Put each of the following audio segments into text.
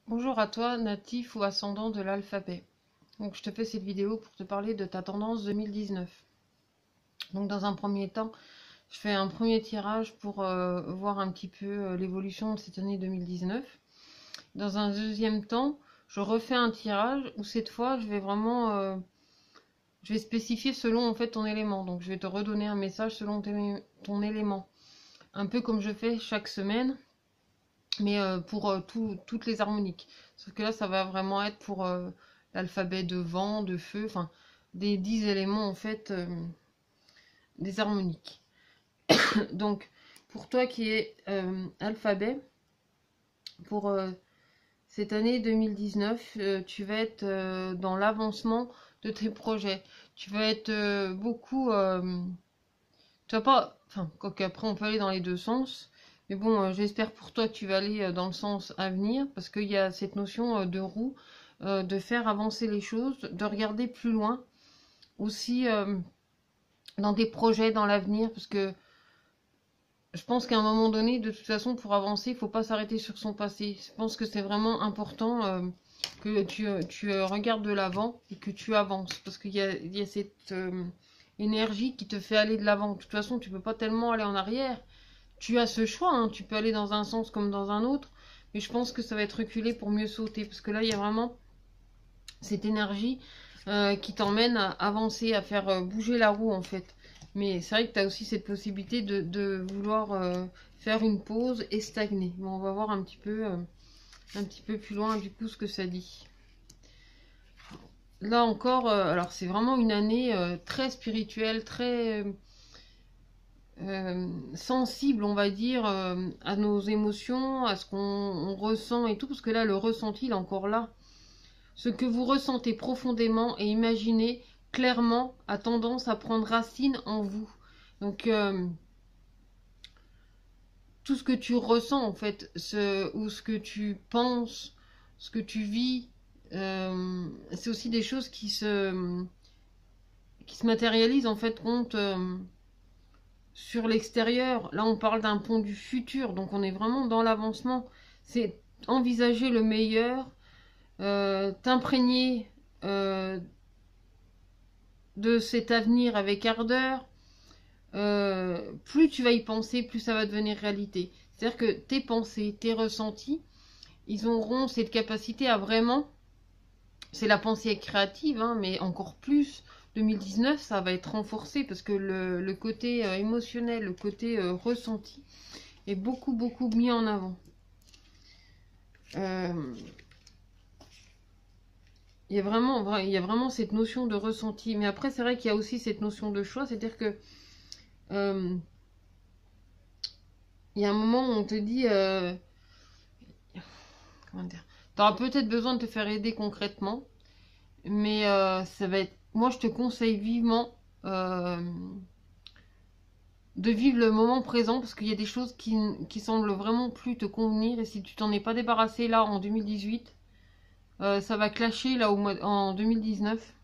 Bonjour à toi, natif ou ascendant de l'alphabet. Donc je te fais cette vidéo pour te parler de ta tendance 2019. Donc dans un premier temps, je fais un premier tirage pour voir un petit peu l'évolution de cette année 2019. Dans un deuxième temps, je refais un tirage où cette fois je vais vraiment je vais spécifier selon en fait ton élément. Donc je vais te redonner un message selon ton élément. Un peu comme je fais chaque semaine, mais pour toutes les harmoniques. Sauf que là, ça va vraiment être pour l'alphabet de vent, de feu, enfin, des 10 éléments, en fait, des harmoniques. Donc, pour toi qui es alphabet, pour cette année 2019, tu vas être dans l'avancement de tes projets. Tu vas être beaucoup... tu vas pas... Enfin, quoique après, on peut aller dans les deux sens. Mais bon, j'espère pour toi que tu vas aller dans le sens à venir, parce qu'il y a cette notion de roue, de faire avancer les choses, de regarder plus loin, aussi dans des projets dans l'avenir, parce que je pense qu'à un moment donné, de toute façon, pour avancer, il ne faut pas s'arrêter sur son passé. Je pense que c'est vraiment important que tu regardes de l'avant et que tu avances, parce qu'il y a cette énergie qui te fait aller de l'avant. De toute façon, tu ne peux pas tellement aller en arrière. Tu as ce choix, hein, tu peux aller dans un sens comme dans un autre, mais je pense que ça va être reculé pour mieux sauter, parce que là, il y a vraiment cette énergie qui t'emmène à avancer, à faire bouger la roue, en fait. Mais c'est vrai que tu as aussi cette possibilité de vouloir faire une pause et stagner. Bon, on va voir un petit peu plus loin, du coup, ce que ça dit. Là encore, alors c'est vraiment une année très spirituelle, très sensible, on va dire, à nos émotions, à ce qu'on ressent et tout, parce que là, le ressenti, il est encore là. Ce que vous ressentez profondément et imaginez clairement a tendance à prendre racine en vous. Donc, tout ce que tu ressens, en fait, ou ce que tu penses, ce que tu vis, c'est aussi des choses qui se matérialisent, en fait, compte sur l'extérieur. Là, on parle d'un pont du futur, donc on est vraiment dans l'avancement. C'est envisager le meilleur, t'imprégner de cet avenir avec ardeur. Plus tu vas y penser, plus ça va devenir réalité. C'est-à-dire que tes pensées, tes ressentis, ils auront cette capacité à vraiment, c'est la pensée créative, hein, mais encore plus, 2019, ça va être renforcé parce que le côté émotionnel, le côté ressenti est beaucoup, beaucoup mis en avant. Euh, il y a vraiment cette notion de ressenti. Mais après, c'est vrai qu'il y a aussi cette notion de choix, c'est-à-dire que euh, il y a un moment où on te dit, comment dire, t'auras peut-être besoin de te faire aider concrètement, mais ça va être, moi je te conseille vivement de vivre le moment présent parce qu'il y a des choses qui semblent vraiment plus te convenir et si tu t'en es pas débarrassé là en 2018, ça va clasher là en 2019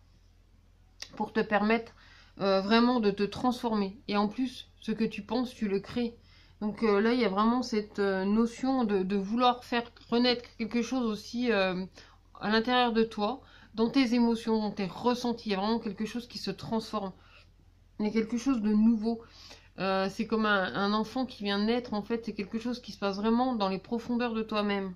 pour te permettre vraiment de te transformer. Et en plus, ce que tu penses, tu le crées. Donc là, il y a vraiment cette notion de vouloir faire renaître quelque chose aussi à l'intérieur de toi, dans tes émotions, dans tes ressentis. Il y a vraiment quelque chose qui se transforme. Il y a quelque chose de nouveau. C'est comme un enfant qui vient de naître, en fait, c'est quelque chose qui se passe vraiment dans les profondeurs de toi-même.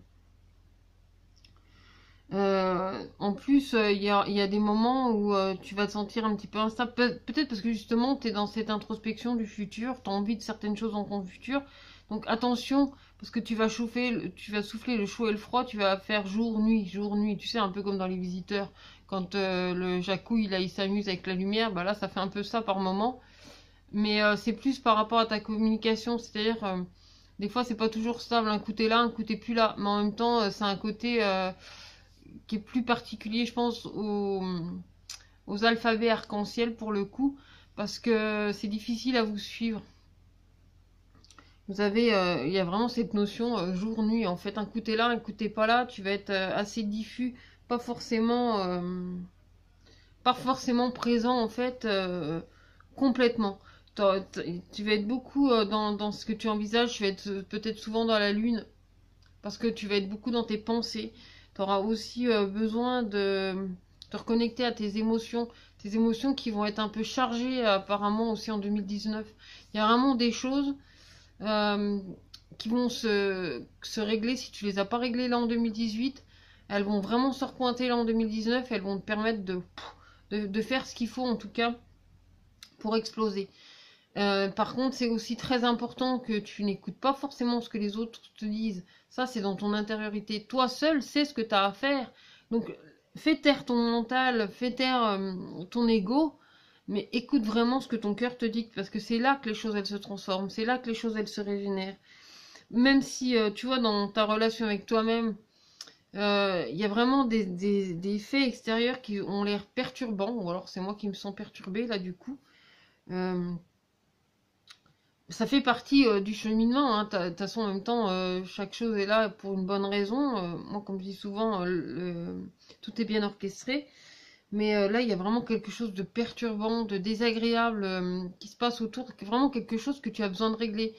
En plus, il y a des moments où tu vas te sentir un petit peu instable. Peut-être parce que justement, tu es dans cette introspection du futur, tu as envie de certaines choses dans ton futur. Donc attention, parce que tu vas souffler le chaud et le froid, tu vas faire jour-nuit, jour-nuit. Tu sais, un peu comme dans Les Visiteurs, quand le Jacouille, là, il s'amuse avec la lumière, bah là, ça fait un peu ça par moment. Mais c'est plus par rapport à ta communication, c'est-à-dire, des fois, c'est pas toujours stable. Un coup t'es là, un coup t'es plus là. Mais en même temps, c'est un côté qui est plus particulier, je pense, aux alphabets arc-en-ciel pour le coup, parce que c'est difficile à vous suivre. Vous avez, il y a vraiment cette notion jour-nuit. En fait, un coup t'es là, un coup t'es pas là, tu vas être assez diffus, pas forcément, pas forcément présent en fait complètement. Tu vas être beaucoup dans ce que tu envisages, tu vas être peut-être souvent dans la lune, parce que tu vas être beaucoup dans tes pensées. Tu auras aussi besoin de te reconnecter à tes émotions qui vont être un peu chargées apparemment aussi en 2019. Il y a vraiment des choses euh, qui vont se régler si tu les as pas réglées là en 2018. Elles vont vraiment se repointer là en 2019. Elles vont te permettre de faire ce qu'il faut en tout cas pour exploser. Par contre, c'est aussi très important que tu n'écoutes pas forcément ce que les autres te disent. Ça, c'est dans ton intériorité. Toi seul sais ce que tu as à faire. Donc, fais taire ton mental, fais taire ton ego, mais écoute vraiment ce que ton cœur te dicte, parce que c'est là que les choses, elles se transforment. C'est là que les choses, elles se régénèrent. Même si, tu vois, dans ta relation avec toi-même, il y a vraiment des faits extérieurs qui ont l'air perturbants, ou alors c'est moi qui me sens perturbée, là, du coup. Euh, Ça fait partie du cheminement, hein. De toute façon, en même temps, chaque chose est là pour une bonne raison. Moi, comme je dis souvent, tout est bien orchestré. Mais là, il y a vraiment quelque chose de perturbant, de désagréable qui se passe autour. Vraiment quelque chose que tu as besoin de régler.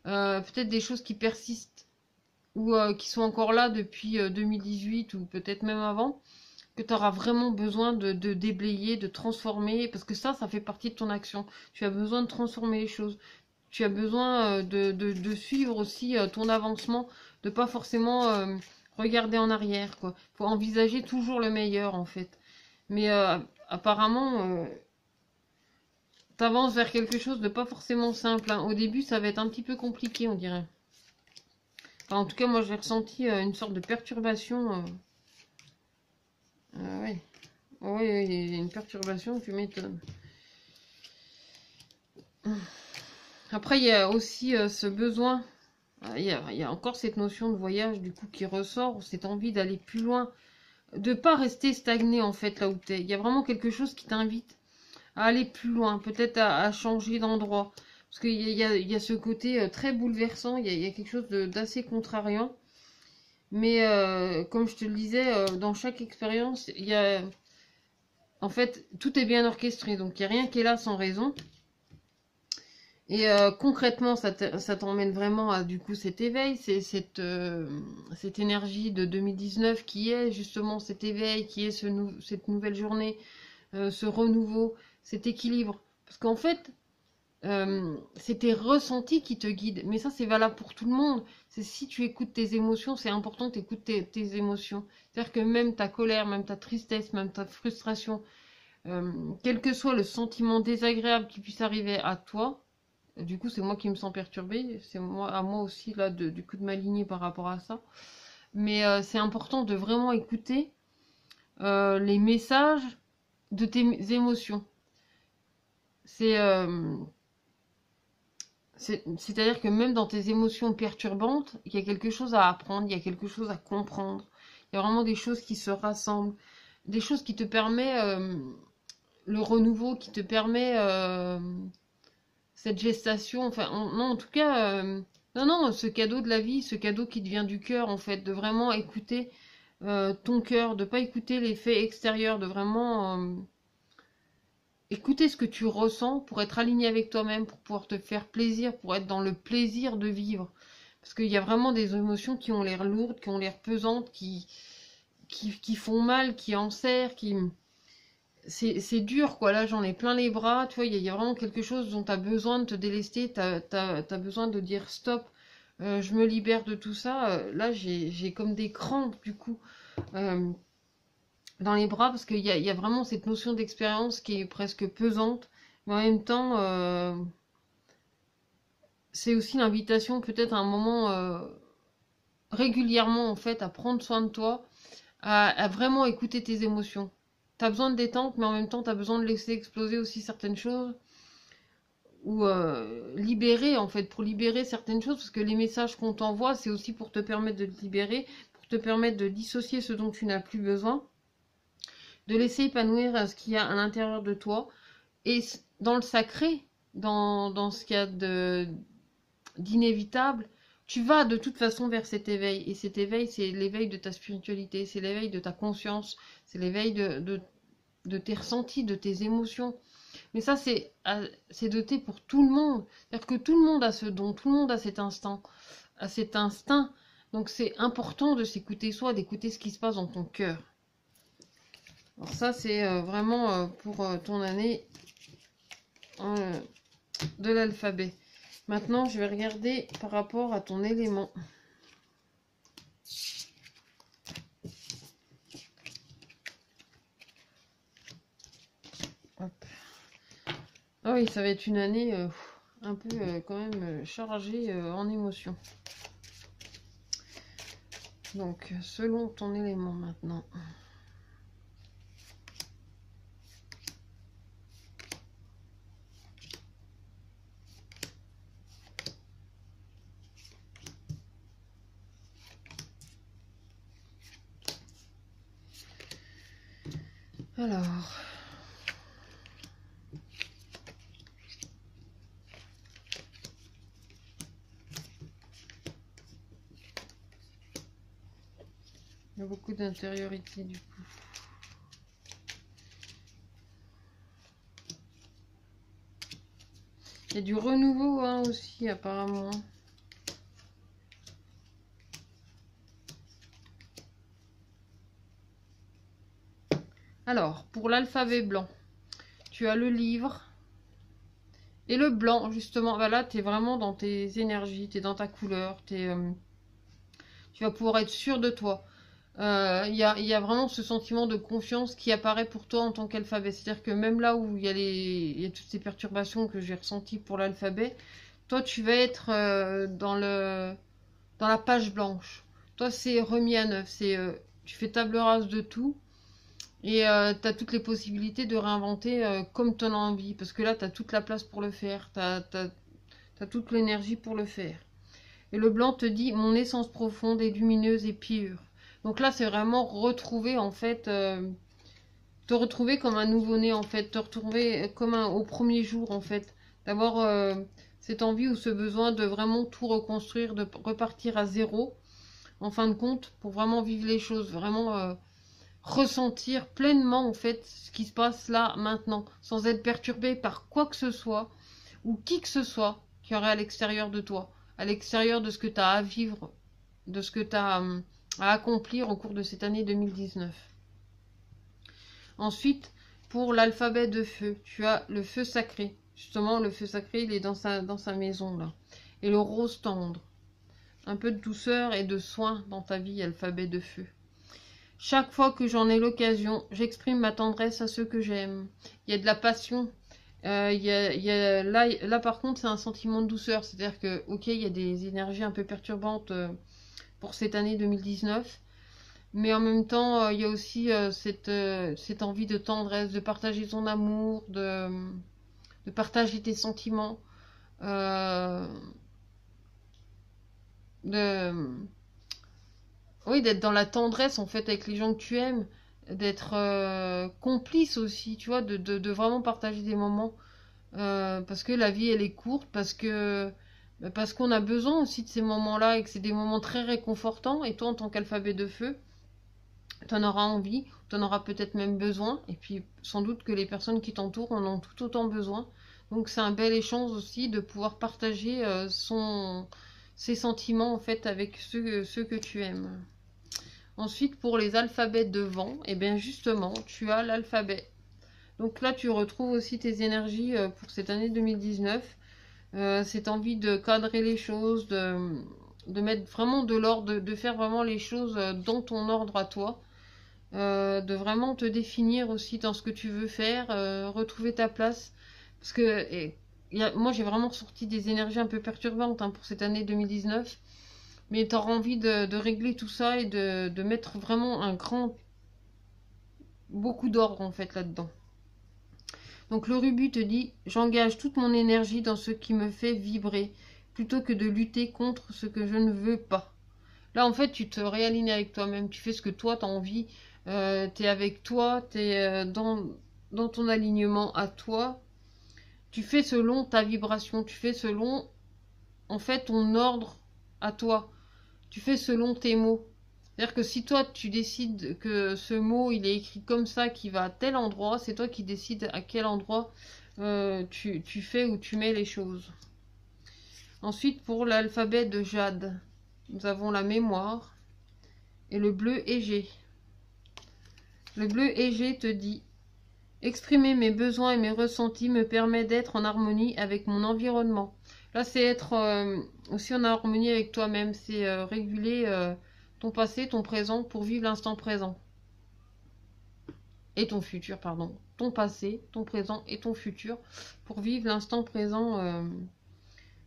Peut-être des choses qui persistent ou qui sont encore là depuis 2018 ou peut-être même avant, que tu auras vraiment besoin de déblayer, de transformer, parce que ça fait partie de ton action. Tu as besoin de transformer les choses. Tu as besoin de suivre aussi ton avancement, de pas forcément regarder en arrière, quoi. Faut envisager toujours le meilleur, en fait. Mais apparemment, t'avances vers quelque chose de pas forcément simple, hein. Au début, ça va être un petit peu compliqué, on dirait. Enfin, en tout cas, moi, j'ai ressenti une sorte de perturbation. Ouais. Ouais, il y a une perturbation, tu m'étonnes. Après, il y a aussi ce besoin. Il y a encore cette notion de voyage du coup qui ressort, cette envie d'aller plus loin, de pas rester stagné en fait là où t'es. Il y a vraiment quelque chose qui t'invite à aller plus loin, peut-être à changer d'endroit. Parce qu'il y a ce côté très bouleversant, il y a quelque chose d'assez contrariant. Mais comme je te le disais, dans chaque expérience, il y a... En fait, tout est bien orchestré, donc il n'y a rien qui est là sans raison. Et concrètement, ça t'emmène vraiment à du coup cet éveil, c'est cette énergie de 2019 qui est justement cet éveil, qui est cette nouvelle journée, ce renouveau, cet équilibre. Parce qu'en fait, c'est tes ressentis qui te guident. Mais ça, c'est valable pour tout le monde. C'est si tu écoutes tes émotions, c'est important que tu écoutes tes émotions. C'est-à-dire que même ta colère, même ta tristesse, même ta frustration, quel que soit le sentiment désagréable qui puisse arriver à toi, du coup, c'est moi qui me sens perturbée. C'est moi, à moi aussi, là, du coup, de m'aligner par rapport à ça. Mais c'est important de vraiment écouter les messages de tes émotions. C'est-à-dire que même dans tes émotions perturbantes, il y a quelque chose à apprendre, il y a quelque chose à comprendre. Il y a vraiment des choses qui se rassemblent, des choses qui te permettent le renouveau, qui te permet cette gestation. Enfin, non, en tout cas, non, ce cadeau de la vie, ce cadeau qui te vient du cœur, en fait, de vraiment écouter ton cœur, de pas écouter les faits extérieurs, de vraiment écouter ce que tu ressens pour être aligné avec toi-même, pour pouvoir te faire plaisir, pour être dans le plaisir de vivre. Parce qu'il y a vraiment des émotions qui ont l'air lourdes, qui ont l'air pesantes, qui font mal, qui enserrent, qui... C'est dur, quoi. Là, j'en ai plein les bras. Tu vois, il y a vraiment quelque chose dont tu as besoin de te délester. Tu as besoin de dire stop. Je me libère de tout ça. Là, j'ai comme des crampes, du coup, dans les bras, parce qu'il y a vraiment cette notion d'expérience qui est presque pesante. Mais en même temps, c'est aussi l'invitation, peut-être à un moment, régulièrement, en fait, à prendre soin de toi, à vraiment écouter tes émotions. T'as besoin de détente, mais en même temps, t'as besoin de laisser exploser aussi certaines choses. Ou libérer, en fait, pour libérer certaines choses, parce que les messages qu'on t'envoie, c'est aussi pour te permettre de te libérer, pour te permettre de dissocier ce dont tu n'as plus besoin, de laisser épanouir ce qu'il y a à l'intérieur de toi. Et dans le sacré, dans ce qu'il y a d'inévitable, tu vas de toute façon vers cet éveil. Et cet éveil, c'est l'éveil de ta spiritualité, c'est l'éveil de ta conscience, c'est l'éveil de tes ressentis, de tes émotions. Mais ça, c'est doté pour tout le monde. C'est-à-dire que tout le monde a ce don, tout le monde a cet instinct Donc c'est important de s'écouter soi, d'écouter ce qui se passe dans ton cœur. Alors ça c'est vraiment pour ton année de l'alphabet. Maintenant je vais regarder par rapport à ton élément. Hop. Ah oui, ça va être une année un peu quand même chargée en émotions. Donc, selon ton élément maintenant. Alors... il y a beaucoup d'intériorité du coup. Il y a du renouveau hein, aussi apparemment. Alors, pour l'alphabet blanc, tu as le livre et le blanc justement. Ben là, tu es vraiment dans tes énergies, tu es dans ta couleur, tu vas pouvoir être sûr de toi. Il y a vraiment ce sentiment de confiance qui apparaît pour toi en tant qu'alphabet. C'est-à-dire que même là où il y a toutes ces perturbations que j'ai ressenties pour l'alphabet, toi tu vas être dans la page blanche. Toi c'est remis à neuf, tu fais table rase de tout et tu as toutes les possibilités de réinventer comme tu en as envie. Parce que là tu as toute la place pour le faire, tu as toute l'énergie pour le faire. Et le blanc te dit mon essence profonde est lumineuse et pure. Donc là, c'est vraiment retrouver, en fait, te retrouver comme un nouveau-né, en fait, te retrouver comme au premier jour, en fait, d'avoir cette envie ou ce besoin de vraiment tout reconstruire, de repartir à zéro, en fin de compte, pour vraiment vivre les choses, vraiment ressentir pleinement, en fait, ce qui se passe là, maintenant, sans être perturbé par quoi que ce soit, ou qui que ce soit qui aurait à l'extérieur de toi, à l'extérieur de ce que tu as à vivre, de ce que tu as... à accomplir au cours de cette année 2019. Ensuite, pour l'alphabet de feu, tu as le feu sacré. Justement, le feu sacré, il est dans sa maison, là. Et le rose tendre. Un peu de douceur et de soin dans ta vie, alphabet de feu. Chaque fois que j'en ai l'occasion, j'exprime ma tendresse à ceux que j'aime. Il y a de la passion. Là, par contre, c'est un sentiment de douceur. C'est-à-dire que, ok, il y a des énergies un peu perturbantes pour cette année 2019, mais en même temps il y a aussi cette envie de tendresse, de partager ton amour, de partager tes sentiments, oui, d'être dans la tendresse en fait avec les gens que tu aimes, d'être complice aussi, tu vois, de vraiment partager des moments, parce que la vie elle est courte, parce qu'on a besoin aussi de ces moments-là et que c'est des moments très réconfortants. Et toi, en tant qu'alphabet de feu, tu en auras envie, tu en auras peut-être même besoin. Et puis, sans doute que les personnes qui t'entourent en ont tout autant besoin. Donc, c'est un bel échange aussi de pouvoir partager ses sentiments en fait avec ceux que tu aimes. Ensuite, pour les alphabets de vent, et bien justement, tu as l'alphabet. Donc là, tu retrouves aussi tes énergies pour cette année 2019. Cette envie de cadrer les choses, de mettre vraiment de l'ordre, de faire vraiment les choses dans ton ordre à toi, de vraiment te définir aussi dans ce que tu veux faire, retrouver ta place. Parce que moi j'ai vraiment sorti des énergies un peu perturbantes hein, pour cette année 2019, mais tu auras envie de régler tout ça et de mettre vraiment beaucoup d'ordre en fait là-dedans. Donc le rubis te dit, j'engage toute mon énergie dans ce qui me fait vibrer, plutôt que de lutter contre ce que je ne veux pas. Là en fait tu te réalignes avec toi-même, tu fais ce que toi tu as envie, tu es avec toi, tu es dans ton alignement à toi, tu fais selon ta vibration, tu fais selon en fait ton ordre à toi, tu fais selon tes mots. C'est-à-dire que si toi tu décides que ce mot il est écrit comme ça, qui va à tel endroit, c'est toi qui décides à quel endroit tu fais ou tu mets les choses. Ensuite pour l'alphabet de jade, nous avons la mémoire et le bleu égée. Le bleu égée te dit: exprimer mes besoins et mes ressentis me permet d'être en harmonie avec mon environnement. Là, c'est être aussi en harmonie avec toi-même. C'est réguler ton passé, ton présent pour vivre l'instant présent. Et ton futur, pardon. Ton passé, ton présent et ton futur pour vivre l'instant présent.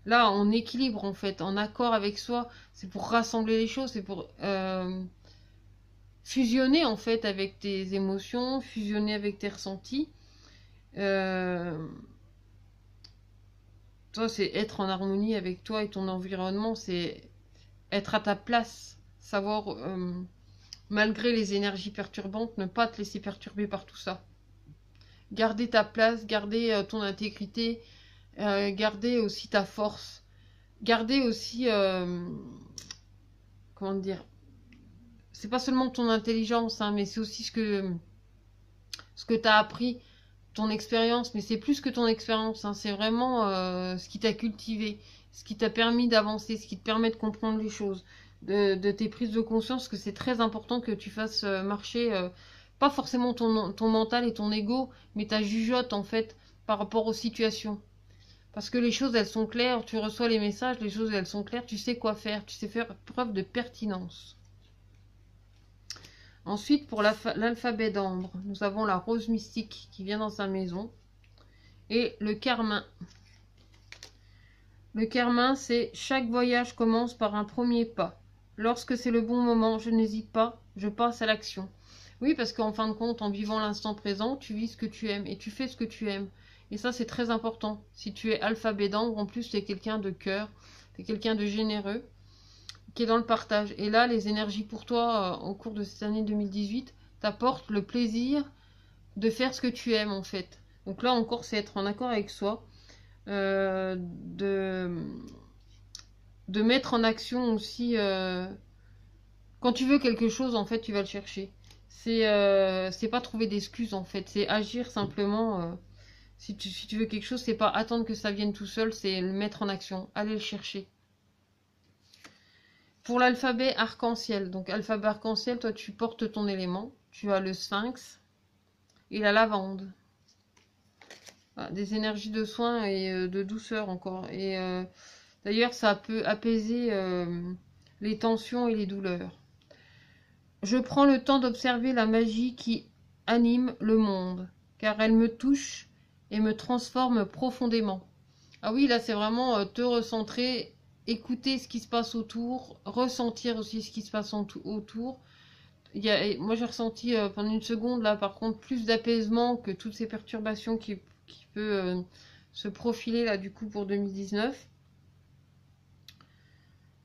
Là, en équilibre, en fait, en accord avec soi. C'est pour rassembler les choses, c'est pour fusionner, en fait, avec tes émotions, fusionner avec tes ressentis. Toi, c'est être en harmonie avec toi et ton environnement, c'est être à ta place, savoir, malgré les énergies perturbantes, ne pas te laisser perturber par tout ça. Garder ta place, garder ton intégrité, garder aussi ta force, garder aussi, comment dire, c'est pas seulement ton intelligence, hein, mais c'est aussi ce que tu as appris, ton expérience, mais c'est plus que ton expérience, hein, c'est vraiment ce qui t'a cultivé, ce qui t'a permis d'avancer, ce qui te permet de comprendre les choses, de tes prises de conscience, que c'est très important que tu fasses marcher, pas forcément ton mental et ton ego, mais ta jugeote en fait, par rapport aux situations. Parce que les choses, elles sont claires, tu reçois les messages, les choses, elles sont claires, tu sais quoi faire, tu sais faire preuve de pertinence. Ensuite, pour l'alphabet d'ambre, nous avons la rose mystique qui vient dans sa maison et le carmin. Le carmin, c'est: chaque voyage commence par un premier pas. Lorsque c'est le bon moment, je n'hésite pas, je passe à l'action. Oui, parce qu'en fin de compte, en vivant l'instant présent, tu vis ce que tu aimes et tu fais ce que tu aimes. Et ça, c'est très important. Si tu es alphabet d'ambre, en plus, tu es quelqu'un de cœur, tu es quelqu'un de généreux, qui est dans le partage. Et là, les énergies pour toi, au cours de cette année 2018, t'apportent le plaisir de faire ce que tu aimes, en fait. Donc là, encore, c'est être en accord avec soi, de mettre en action aussi... quand tu veux quelque chose, en fait, tu vas le chercher. C'est pas trouver d'excuses, en fait. C'est agir simplement. Si tu veux quelque chose, c'est pas attendre que ça vienne tout seul, c'est le mettre en action. Aller le chercher. Pour l'alphabet arc-en-ciel, donc alphabet arc-en-ciel, toi tu portes ton élément, tu as le sphinx et la lavande. Voilà, des énergies de soin et de douceur encore. Et d'ailleurs, ça peut apaiser les tensions et les douleurs. Je prends le temps d'observer la magie qui anime le monde, car elle me touche et me transforme profondément. Ah oui, là c'est vraiment te recentrer, écouter ce qui se passe autour, ressentir aussi ce qui se passe autour. Moi j'ai ressenti pendant une seconde là par contre plus d'apaisement que toutes ces perturbations qui peut se profiler là du coup pour 2019.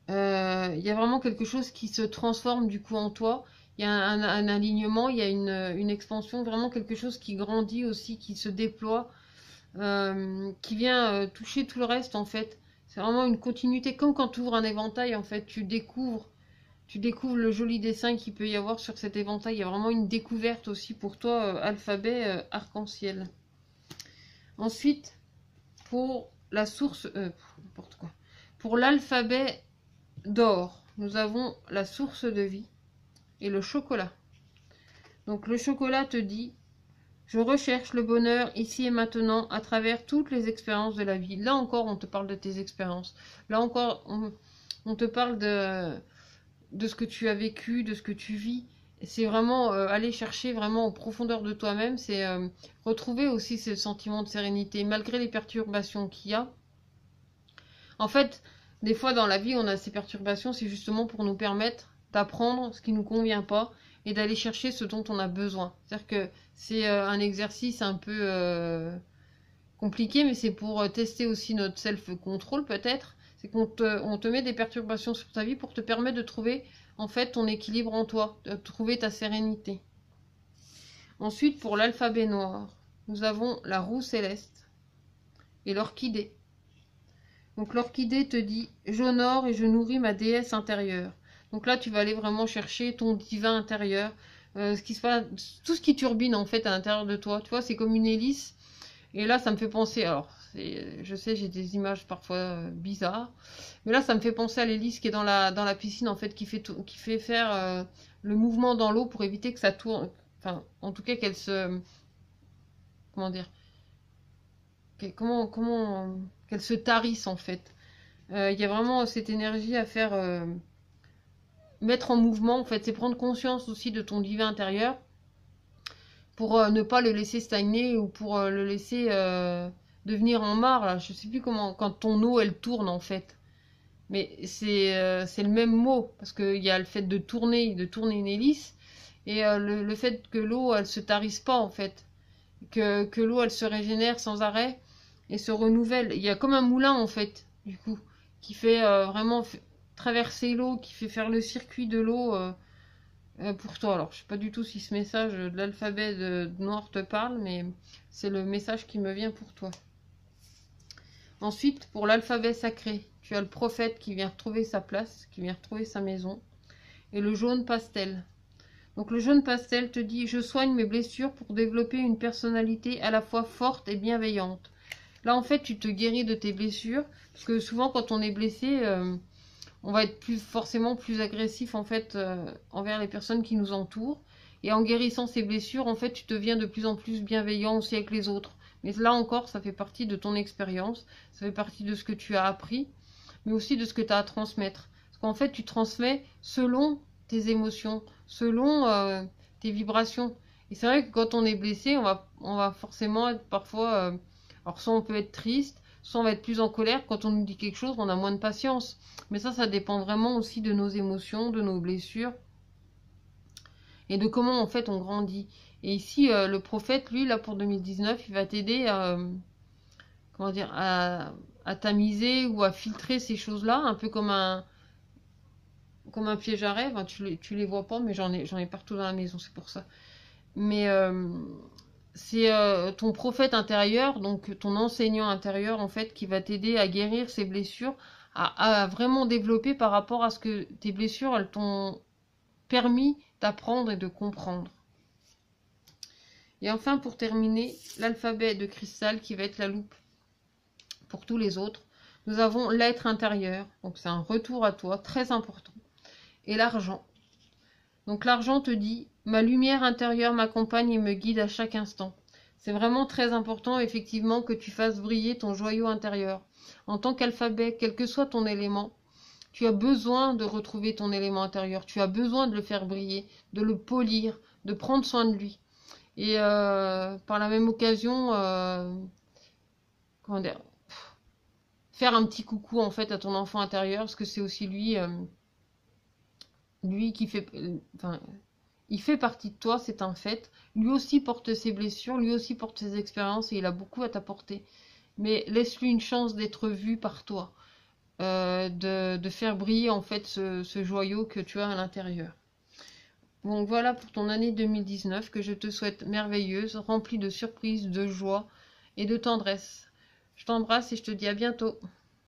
Il y a vraiment quelque chose qui se transforme du coup en toi. Il y a un alignement, il y a une expansion, vraiment quelque chose qui grandit aussi, qui se déploie. Qui vient toucher tout le reste en fait. C'est vraiment une continuité, comme quand tu ouvres un éventail en fait, tu découvres le joli dessin qu'il peut y avoir sur cet éventail. Il y a vraiment une découverte aussi pour toi, alphabet arc-en-ciel. Ensuite, pour la source, n'importe quoi. Pour l'alphabet d'or, nous avons la source de vie et le chocolat. Donc le chocolat te dit: je recherche le bonheur ici et maintenant à travers toutes les expériences de la vie. Là encore, on te parle de tes expériences. Là encore, on te parle de ce que tu as vécu, de ce que tu vis. C'est vraiment aller chercher vraiment en profondeur de toi-même. C'est retrouver aussi ce sentiment de sérénité, malgré les perturbations qu'il y a. En fait, des fois dans la vie, on a ces perturbations, c'est justement pour nous permettre d'apprendre ce qui ne nous convient pas et d'aller chercher ce dont on a besoin. C'est-à-dire que c'est un exercice un peu compliqué, mais c'est pour tester aussi notre self-control peut-être. C'est qu'on te met des perturbations sur ta vie pour te permettre de trouver en fait ton équilibre en toi, de trouver ta sérénité. Ensuite, pour l'alphabet noir, nous avons la roue céleste et l'orchidée. Donc l'orchidée te dit: j'honore et je nourris ma déesse intérieure. Donc là, tu vas aller vraiment chercher ton divin intérieur, ce qui se passe, tout ce qui turbine en fait à l'intérieur de toi. Tu vois, c'est comme une hélice. Et là, ça me fait penser, alors Je sais, j'ai des images parfois bizarres. Mais là, ça me fait penser à l'hélice qui est dans la piscine, en fait, qui fait faire le mouvement dans l'eau pour éviter que ça tourne. Enfin, en tout cas, qu'elle se... Comment dire? Qu'elle se tarisse, en fait. Il y a vraiment cette énergie à faire... mettre en mouvement, en fait. C'est prendre conscience aussi de ton divin intérieur pour ne pas le laisser stagner ou pour le laisser devenir en marre, là. Je sais plus comment, quand ton eau elle tourne en fait. Mais c'est le même mot, parce qu'il y a le fait de tourner une hélice, et le fait que l'eau elle se tarisse pas en fait, que l'eau elle se régénère sans arrêt et se renouvelle. Il y a comme un moulin en fait, du coup, qui fait vraiment traverser l'eau, qui fait faire le circuit de l'eau. Pour toi. Alors, je sais pas du tout si ce message de l'alphabet de noir te parle, mais c'est le message qui me vient pour toi. Ensuite, pour l'alphabet sacré, tu as le prophète qui vient retrouver sa place, qui vient retrouver sa maison, et le jaune pastel. Donc le jaune pastel te dit « Je soigne mes blessures pour développer une personnalité à la fois forte et bienveillante ». Là, en fait, tu te guéris de tes blessures, parce que souvent, quand on est blessé... on va être forcément plus agressif en fait envers les personnes qui nous entourent. Et en guérissant ces blessures, en fait, tu deviens de plus en plus bienveillant aussi avec les autres. Mais là encore, ça fait partie de ton expérience, ça fait partie de ce que tu as appris, mais aussi de ce que tu as à transmettre. Parce qu'en fait, tu transmets selon tes émotions, selon tes vibrations. Et c'est vrai que quand on est blessé, on va forcément être parfois... alors soit on peut être triste, soit on va être plus en colère. Quand on nous dit quelque chose, on a moins de patience. Mais ça dépend vraiment aussi de nos émotions, de nos blessures et de comment en fait on grandit. Et ici, le prophète, lui, là pour 2019, il va t'aider à, comment dire, à tamiser ou à filtrer ces choses-là, un peu comme un piège à rêve. Enfin, tu les vois pas, mais j'en ai partout dans la maison, c'est pour ça. Mais c'est ton prophète intérieur, donc ton enseignant intérieur en fait, qui va t'aider à guérir ces blessures, à vraiment développer par rapport à ce que tes blessures elles t'ont permis d'apprendre et de comprendre. Et enfin, pour terminer, l'alphabet de cristal qui va être la loupe pour tous les autres. Nous avons l'être intérieur, donc c'est un retour à toi très important, et l'argent. Donc l'argent te dit « Ma lumière intérieure m'accompagne et me guide à chaque instant ». C'est vraiment très important, effectivement, que tu fasses briller ton joyau intérieur. En tant qu'alphabet, quel que soit ton élément, tu as besoin de retrouver ton élément intérieur. Tu as besoin de le faire briller, de le polir, de prendre soin de lui. Et par la même occasion, comment dire, faire un petit coucou en fait à ton enfant intérieur, parce que c'est aussi lui qui fait... Enfin, il fait partie de toi, c'est un fait. Lui aussi porte ses blessures, lui aussi porte ses expériences et il a beaucoup à t'apporter. Mais laisse-lui une chance d'être vu par toi, de faire briller en fait ce joyau que tu as à l'intérieur. Bon, voilà pour ton année 2019 que je te souhaite merveilleuse, remplie de surprises, de joie et de tendresse. Je t'embrasse et je te dis à bientôt.